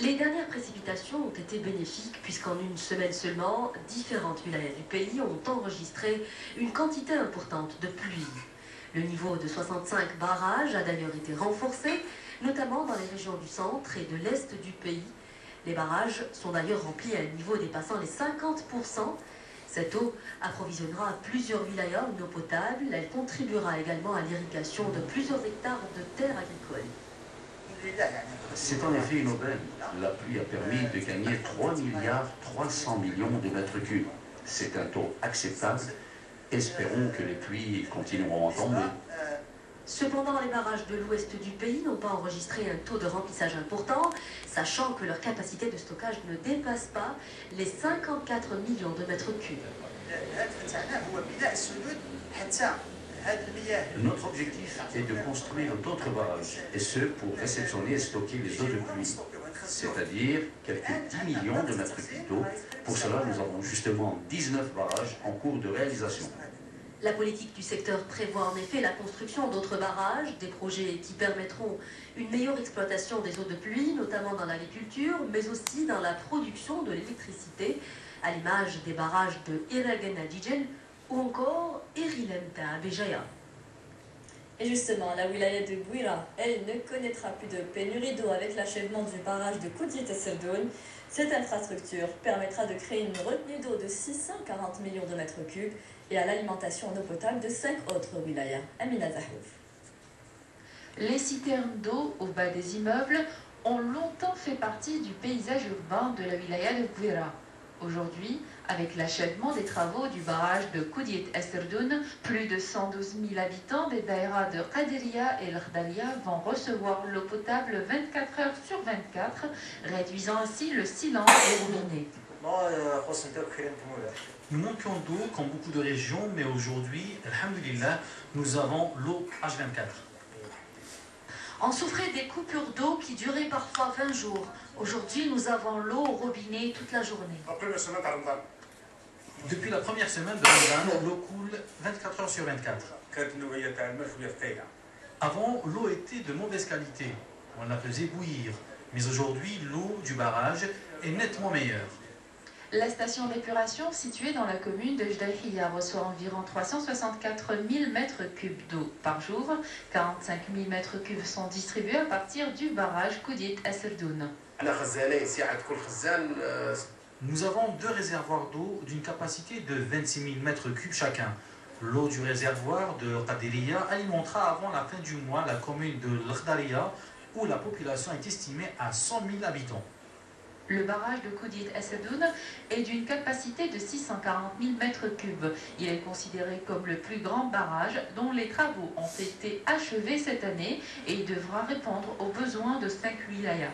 Les dernières précipitations ont été bénéfiques puisqu'en une semaine seulement, différentes wilayas du pays ont enregistré une quantité importante de pluie. Le niveau de 65 barrages a d'ailleurs été renforcé, notamment dans les régions du centre et de l'est du pays. Les barrages sont d'ailleurs remplis à un niveau dépassant les 50%. Cette eau approvisionnera plusieurs wilayas en eau potable. Elle contribuera également à l'irrigation de plusieurs hectares de terres agricoles. C'est en effet une aubaine. La pluie a permis de gagner 3 milliards 300 millions de mètres cubes. C'est un taux acceptable. Espérons que les pluies continueront à tomber. Cependant, les barrages de l'ouest du pays n'ont pas enregistré un taux de remplissage important, sachant que leur capacité de stockage ne dépasse pas les 54 millions de mètres cubes. Notre objectif est de construire d'autres barrages, et ce pour réceptionner et stocker les eaux de pluie, c'est-à-dire quelques 10 millions de mètres cubes d'eau. Pour cela, nous avons justement 19 barrages en cours de réalisation. La politique du secteur prévoit en effet la construction d'autres barrages, des projets qui permettront une meilleure exploitation des eaux de pluie, notamment dans l'agriculture, mais aussi dans la production de l'électricité, à l'image des barrages de Iragana-Djidjel ou encore Irilenta à Béjaïa. Et justement, la wilaya de Bouira, elle, ne connaîtra plus de pénurie d'eau avec l'achèvement du barrage de Koudiet Esserdoun. Cette infrastructure permettra de créer une retenue d'eau de 640 millions de mètres cubes et à l'alimentation en eau potable de 5 autres wilayas. Amina Zahouf. Les citernes d'eau au bas des immeubles ont longtemps fait partie du paysage urbain de la wilaya de Bouira. Aujourd'hui, avec l'achèvement des travaux du barrage de Koudiet Esserdoun, plus de 112 000 habitants des daïras de Qadiria et l'Khdalia vont recevoir l'eau potable 24 heures sur 24, réduisant ainsi le silence des robinets. Nous manquions d'eau comme beaucoup de régions, mais aujourd'hui, alhamdulillah, nous avons l'eau H24. On souffrait des coupures d'eau qui duraient parfois 20 jours. Aujourd'hui, nous avons l'eau au robinet toute la journée. Depuis la première semaine de Ramadan, l'eau coule 24 heures sur 24. Avant, l'eau était de mauvaise qualité. On la faisait bouillir. Mais aujourd'hui, l'eau du barrage est nettement meilleure. La station d'épuration située dans la commune de Jdaïhiya reçoit environ 364 000 mètres cubes d'eau par jour. 45 000 mètres cubes sont distribués à partir du barrage Koudiet Esserdoun. Nous avons deux réservoirs d'eau d'une capacité de 26 000 mètres cubes chacun. L'eau du réservoir de Qadiria alimentera avant la fin du mois la commune de l'Khdaria où la population est estimée à 100 000 habitants. Le barrage de Koudiet Esserdoun est d'une capacité de 640 000 mètres cubes. Il est considéré comme le plus grand barrage dont les travaux ont été achevés cette année et il devra répondre aux besoins de 5 wilayas.